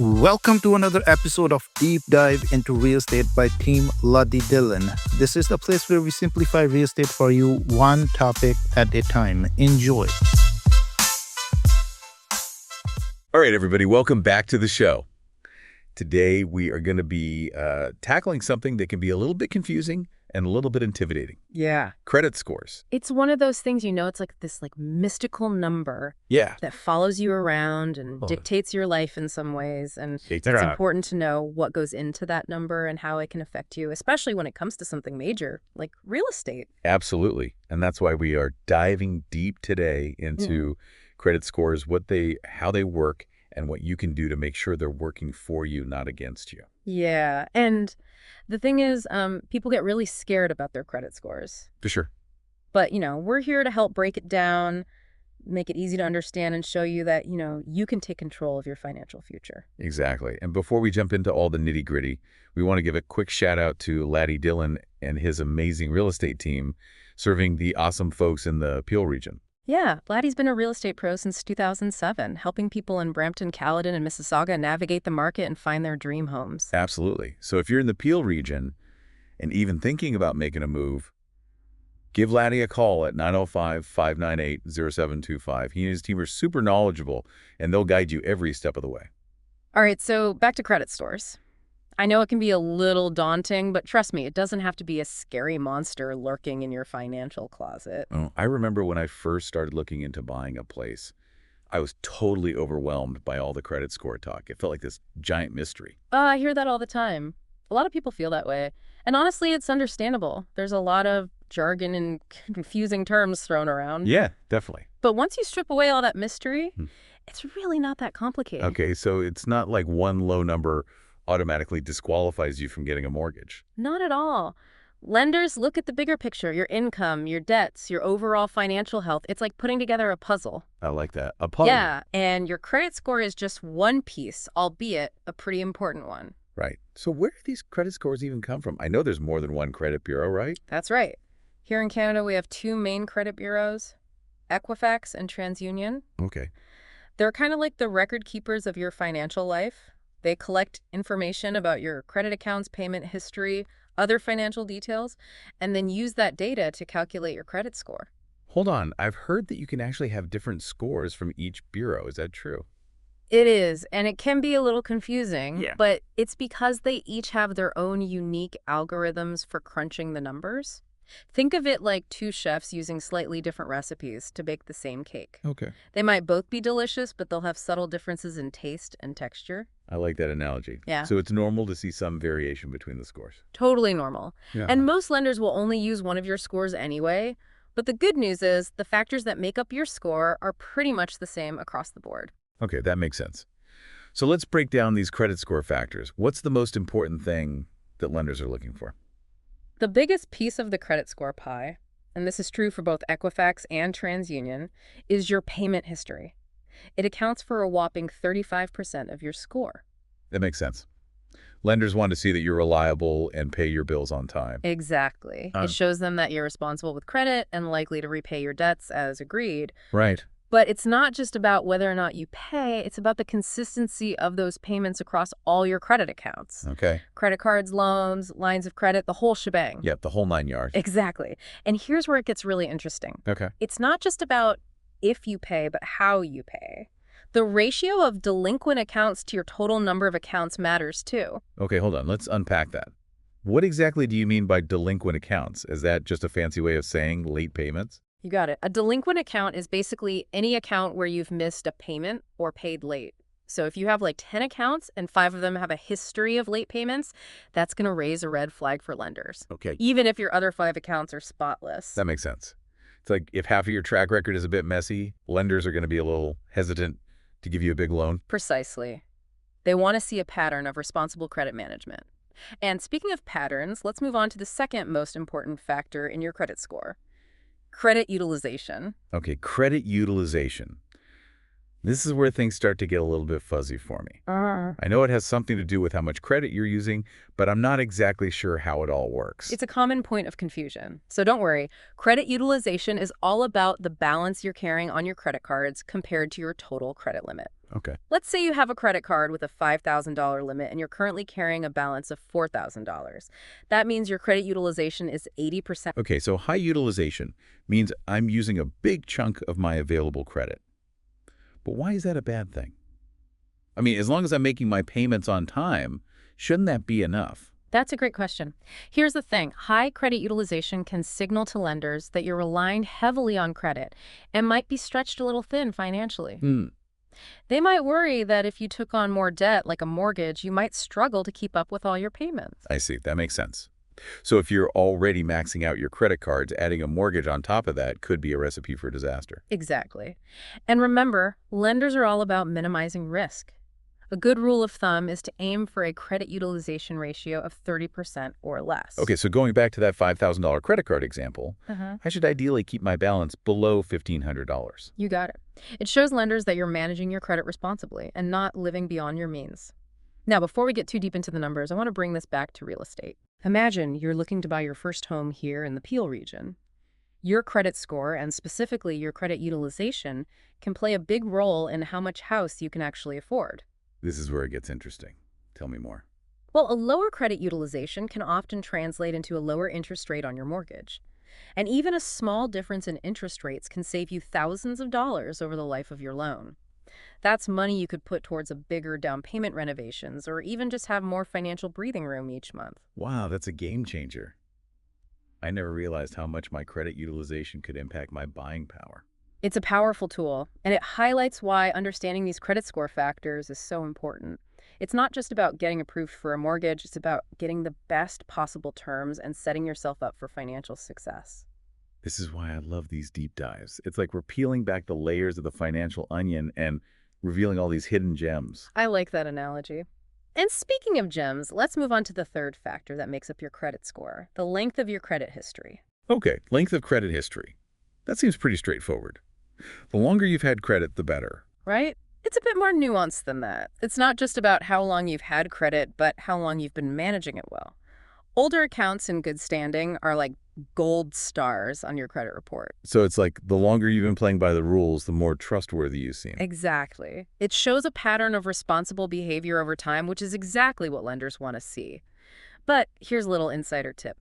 Welcome to another episode of Deep Dive into Real Estate by Team Laddi Dhillon. This is the place where we simplify real estate for you, one topic at a time. Enjoy. All right, everybody, welcome back to the show. Today, we are going to be tackling something that can be a little bit confusing and a little bit intimidating. Yeah. Credit scores. It's one of those things, it's like this mystical number that follows you around and dictates your life in some ways. And it's important to know what goes into that number and how it can affect you, especially when it comes to something major like real estate. Absolutely. And that's why we are diving deep today into credit scores, how they work, and what you can do to make sure they're working for you, not against you. Yeah. And the thing is, people get really scared about their credit scores. For sure. But, we're here to help break it down, make it easy to understand, and show you that, you can take control of your financial future. Exactly. And before we jump into all the nitty-gritty, we want to give a quick shout out to Laddi Dhillon and his amazing real estate team serving the awesome folks in the Peel region. Yeah, Laddi's been a real estate pro since 2007, helping people in Brampton, Caledon, and Mississauga navigate the market and find their dream homes. Absolutely. So if you're in the Peel region and even thinking about making a move, give Laddi a call at 905-598-0725. He and his team are super knowledgeable, and they'll guide you every step of the way. All right, so back to credit scores. I know it can be a little daunting, but trust me, it doesn't have to be a scary monster lurking in your financial closet. Oh, I remember when I first started looking into buying a place, I was totally overwhelmed by all the credit score talk. It felt like this giant mystery. I hear that all the time. A lot of people feel that way. And honestly, it's understandable. There's a lot of jargon and confusing terms thrown around. Yeah, definitely. But once you strip away all that mystery, it's really not that complicated. Okay, so it's not like one low number automatically disqualifies you from getting a mortgage. Not at all. Lenders look at the bigger picture, your income, your debts, your overall financial health. It's like putting together a puzzle. I like that. A puzzle. Yeah, and your credit score is just one piece, albeit a pretty important one. Right. So where do these credit scores even come from? I know there's more than one credit bureau, right? That's right. Here in Canada, we have two main credit bureaus, Equifax and TransUnion. Okay. They're kind of like the record keepers of your financial life. They collect information about your credit accounts, payment history, other financial details, and then use that data to calculate your credit score. Hold on. I've heard that you can actually have different scores from each bureau. Is that true? It is, and it can be a little confusing, Yeah. but it's because they each have their own unique algorithms for crunching the numbers. Think of it like two chefs using slightly different recipes to bake the same cake. Okay. They might both be delicious, but they'll have subtle differences in taste and texture. I like that analogy. Yeah. So it's normal to see some variation between the scores. Totally normal. Yeah. And most lenders will only use one of your scores anyway. But the good news is the factors that make up your score are pretty much the same across the board. Okay, that makes sense. So let's break down these credit score factors. What's the most important thing that lenders are looking for? The biggest piece of the credit score pie, and this is true for both Equifax and TransUnion, is your payment history. It accounts for a whopping 35% of your score. That makes sense. Lenders want to see that you're reliable and pay your bills on time. Exactly. It shows them that you're responsible with credit and likely to repay your debts as agreed. Right. But it's not just about whether or not you pay, it's about the consistency of those payments across all your credit accounts. Okay. Credit cards, loans, lines of credit, the whole shebang. Yep, the whole 9 yards. Exactly. And here's where it gets really interesting. Okay. It's not just about if you pay, but how you pay. The ratio of delinquent accounts to your total number of accounts matters too. Okay, hold on. Let's unpack that. What exactly do you mean by delinquent accounts? Is that just a fancy way of saying late payments? You got it. A delinquent account is basically any account where you've missed a payment or paid late. So if you have like 10 accounts and 5 of them have a history of late payments, that's going to raise a red flag for lenders. Okay. Even if your other 5 accounts are spotless. That makes sense. It's like if half of your track record is a bit messy, lenders are going to be a little hesitant to give you a big loan. Precisely. They want to see a pattern of responsible credit management. And speaking of patterns, let's move on to the second most important factor in your credit score. Credit utilization. Okay, credit utilization. This is where things start to get a little bit fuzzy for me. I know it has something to do with how much credit you're using, but I'm not exactly sure how it all works. It's a common point of confusion. So don't worry. Credit utilization is all about the balance you're carrying on your credit cards compared to your total credit limit. Okay. Let's say you have a credit card with a $5,000 limit and you're currently carrying a balance of $4,000. That means your credit utilization is 80%. Okay, so high utilization means I'm using a big chunk of my available credit. But why is that a bad thing? I mean, as long as I'm making my payments on time, shouldn't that be enough? That's a great question. Here's the thing. High credit utilization can signal to lenders that you're relying heavily on credit and might be stretched a little thin financially. They might worry that if you took on more debt, like a mortgage, you might struggle to keep up with all your payments. I see. That makes sense. So if you're already maxing out your credit cards, adding a mortgage on top of that could be a recipe for disaster. Exactly. And remember, lenders are all about minimizing risk. A good rule of thumb is to aim for a credit utilization ratio of 30% or less. Okay, so going back to that $5,000 credit card example, I should ideally keep my balance below $1,500. You got it. It shows lenders that you're managing your credit responsibly and not living beyond your means. Now, before we get too deep into the numbers, I want to bring this back to real estate. Imagine you're looking to buy your first home here in the Peel region. Your credit score, and specifically your credit utilization, can play a big role in how much house you can actually afford. This is where it gets interesting. Tell me more. Well, a lower credit utilization can often translate into a lower interest rate on your mortgage. And even a small difference in interest rates can save you thousands of dollars over the life of your loan. That's money you could put towards a bigger down payment renovations or even just have more financial breathing room each month. Wow, that's a game changer. I never realized how much my credit utilization could impact my buying power. It's a powerful tool, and it highlights why understanding these credit score factors is so important. It's not just about getting approved for a mortgage, it's about getting the best possible terms and setting yourself up for financial success. This is why I love these deep dives. It's like we're peeling back the layers of the financial onion and revealing all these hidden gems. I like that analogy. And speaking of gems, let's move on to the third factor that makes up your credit score, the length of your credit history. Okay, length of credit history. That seems pretty straightforward. The longer you've had credit, the better. Right? It's a bit more nuanced than that. It's not just about how long you've had credit, but how long you've been managing it well. Older accounts in good standing are like gold stars on your credit report. So it's like the longer you've been playing by the rules, the more trustworthy you seem. Exactly. It shows a pattern of responsible behavior over time, which is exactly what lenders want to see. But here's a little insider tip.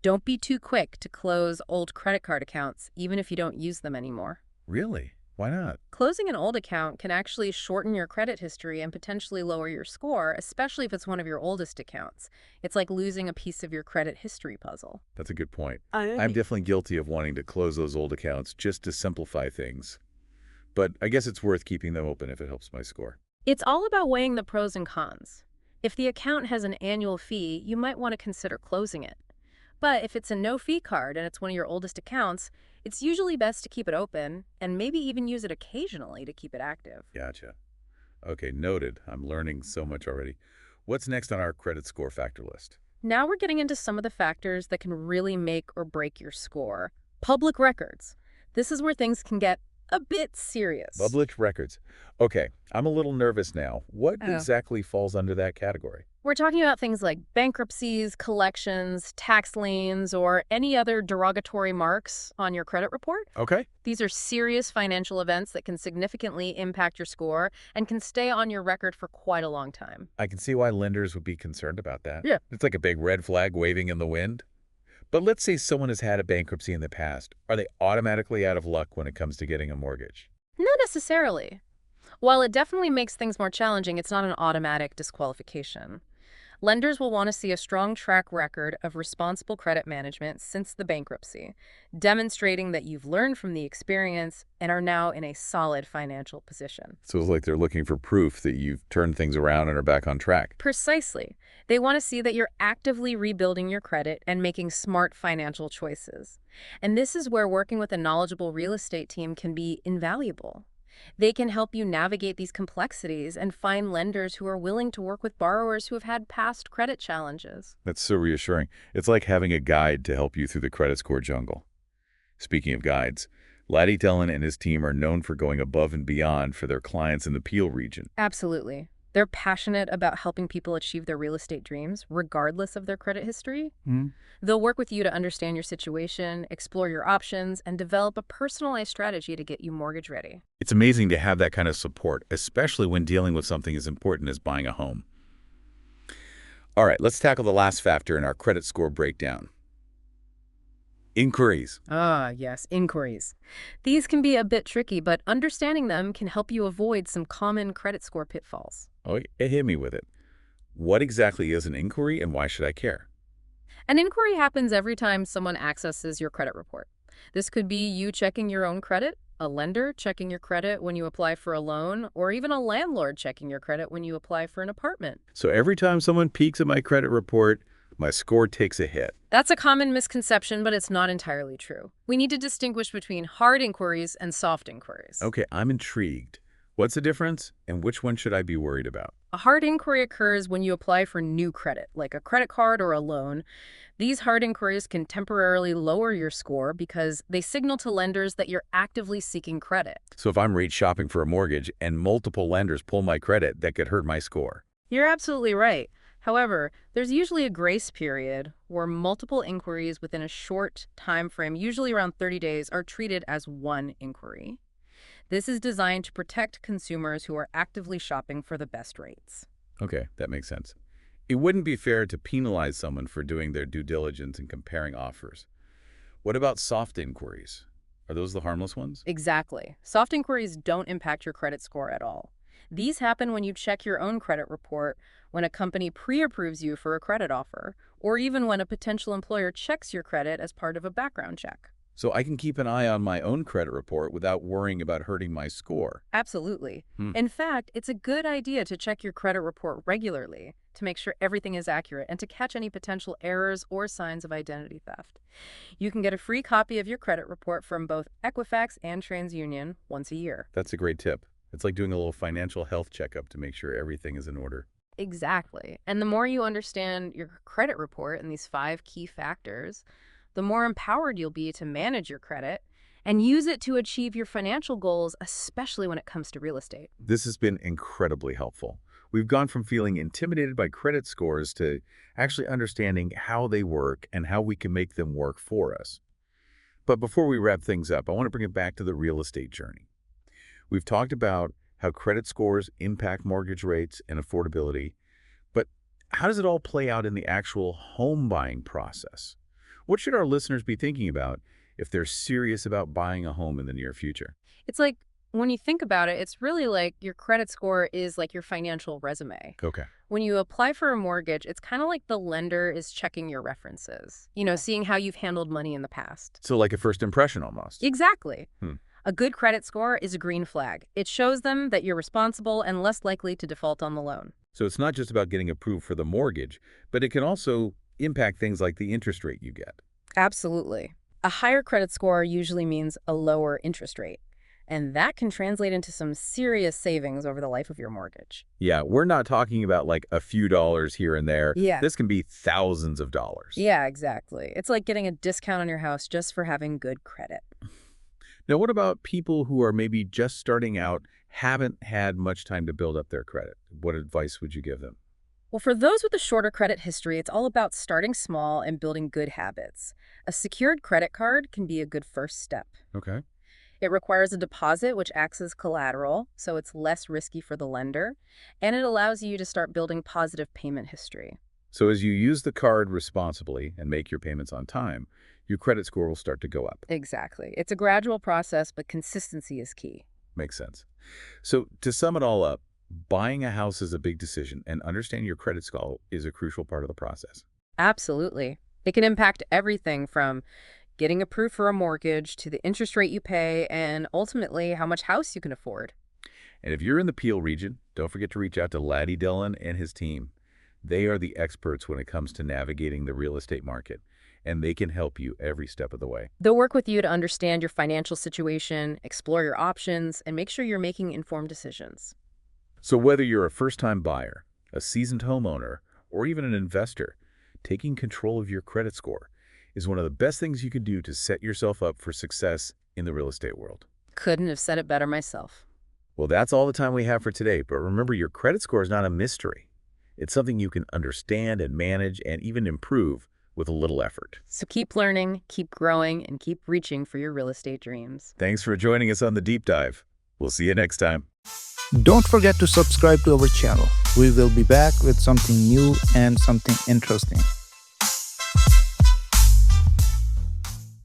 Don't be too quick to close old credit card accounts, even if you don't use them anymore. Really? Why not? Closing an old account can actually shorten your credit history and potentially lower your score, especially if it's one of your oldest accounts. It's like losing a piece of your credit history puzzle. That's a good point. I'm definitely guilty of wanting to close those old accounts just to simplify things. But I guess it's worth keeping them open if it helps my score. It's all about weighing the pros and cons. If the account has an annual fee, you might want to consider closing it. But if it's a no-fee card and it's one of your oldest accounts, it's usually best to keep it open and maybe even use it occasionally to keep it active. Gotcha. Okay, noted. I'm learning so much already. What's next on our credit score factor list? Now we're getting into some of the factors that can really make or break your score. Public records. This is where things can get a bit serious. Public records. Okay, I'm a little nervous now. What exactly falls under that category? We're talking about things like bankruptcies, collections, tax liens, or any other derogatory marks on your credit report. Okay. These are serious financial events that can significantly impact your score and can stay on your record for quite a long time. I can see why lenders would be concerned about that. Yeah. It's like a big red flag waving in the wind. But let's say someone has had a bankruptcy in the past. Are they automatically out of luck when it comes to getting a mortgage? Not necessarily. While it definitely makes things more challenging, it's not an automatic disqualification. Lenders will want to see a strong track record of responsible credit management since the bankruptcy, demonstrating that you've learned from the experience and are now in a solid financial position. So it's like they're looking for proof that you've turned things around and are back on track. Precisely. They want to see that you're actively rebuilding your credit and making smart financial choices. And this is where working with a knowledgeable real estate team can be invaluable. They can help you navigate these complexities and find lenders who are willing to work with borrowers who have had past credit challenges. That's so reassuring. It's like having a guide to help you through the credit score jungle. Speaking of guides, Laddi Dhillon and his team are known for going above and beyond for their clients in the Peel region. Absolutely. They're passionate about helping people achieve their real estate dreams, regardless of their credit history. They'll work with you to understand your situation, explore your options, and develop a personalized strategy to get you mortgage ready. It's amazing to have that kind of support, especially when dealing with something as important as buying a home. All right, let's tackle the last factor in our credit score breakdown. Inquiries. Ah, yes, inquiries. These can be a bit tricky, but understanding them can help you avoid some common credit score pitfalls. Oh, hit me with it. What exactly is an inquiry and why should I care? An inquiry happens every time someone accesses your credit report. This could be you checking your own credit, a lender checking your credit when you apply for a loan, or even a landlord checking your credit when you apply for an apartment. So every time someone peeks at my credit report, my score takes a hit. That's a common misconception, but it's not entirely true. We need to distinguish between hard inquiries and soft inquiries. Okay, I'm intrigued. What's the difference, and which one should I be worried about? A hard inquiry occurs when you apply for new credit, like a credit card or a loan. These hard inquiries can temporarily lower your score because they signal to lenders that you're actively seeking credit. So if I'm rate shopping for a mortgage and multiple lenders pull my credit, that could hurt my score. You're absolutely right. However, there's usually a grace period where multiple inquiries within a short time frame, usually around 30 days, are treated as one inquiry. This is designed to protect consumers who are actively shopping for the best rates. Okay, that makes sense. It wouldn't be fair to penalize someone for doing their due diligence and comparing offers. What about soft inquiries? Are those the harmless ones? Exactly. Soft inquiries don't impact your credit score at all. These happen when you check your own credit report, when a company pre-approves you for a credit offer, or even when a potential employer checks your credit as part of a background check. So I can keep an eye on my own credit report without worrying about hurting my score. Absolutely. In fact, it's a good idea to check your credit report regularly to make sure everything is accurate and to catch any potential errors or signs of identity theft. You can get a free copy of your credit report from both Equifax and TransUnion once a year. That's a great tip. It's like doing a little financial health checkup to make sure everything is in order. Exactly. And the more you understand your credit report and these 5 key factors, the more empowered you'll be to manage your credit and use it to achieve your financial goals, especially when it comes to real estate. This has been incredibly helpful. We've gone from feeling intimidated by credit scores to actually understanding how they work and how we can make them work for us. But before we wrap things up, I want to bring it back to the real estate journey. We've talked about how credit scores impact mortgage rates and affordability, but how does it all play out in the actual home buying process? What should our listeners be thinking about if they're serious about buying a home in the near future? It's like, when you think about it, it's really like your credit score is like your financial resume. Okay. When you apply for a mortgage, it's kind of like the lender is checking your references, seeing how you've handled money in the past. So like a first impression almost. Exactly. A good credit score is a green flag. It shows them that you're responsible and less likely to default on the loan. So it's not just about getting approved for the mortgage, but it can also impact things like the interest rate you get. Absolutely. A higher credit score usually means a lower interest rate, and that can translate into some serious savings over the life of your mortgage. Yeah, we're not talking about like a few dollars here and there. Yeah. This can be thousands of dollars. Yeah, exactly. It's like getting a discount on your house just for having good credit. Now, what about people who are maybe just starting out, haven't had much time to build up their credit? What advice would you give them? Well, for those with a shorter credit history, it's all about starting small and building good habits. A secured credit card can be a good first step. Okay. It requires a deposit, which acts as collateral, so it's less risky for the lender, and it allows you to start building positive payment history. So as you use the card responsibly and make your payments on time, your credit score will start to go up. Exactly. It's a gradual process, but consistency is key. Makes sense. So to sum it all up, buying a house is a big decision, and understanding your credit score is a crucial part of the process. Absolutely. It can impact everything from getting approved for a mortgage to the interest rate you pay and ultimately how much house you can afford. And if you're in the Peel region, don't forget to reach out to Laddi Dhillon and his team. They are the experts when it comes to navigating the real estate market, and they can help you every step of the way. They'll work with you to understand your financial situation, explore your options, and make sure you're making informed decisions. So whether you're a first-time buyer, a seasoned homeowner, or even an investor, taking control of your credit score is one of the best things you can do to set yourself up for success in the real estate world. Couldn't have said it better myself. Well, that's all the time we have for today. But remember, your credit score is not a mystery. It's something you can understand and manage and even improve with a little effort. So keep learning, keep growing, and keep reaching for your real estate dreams. Thanks for joining us on the Deep Dive. We'll see you next time. Don't forget to subscribe to our channel. We will be back with something new and something interesting.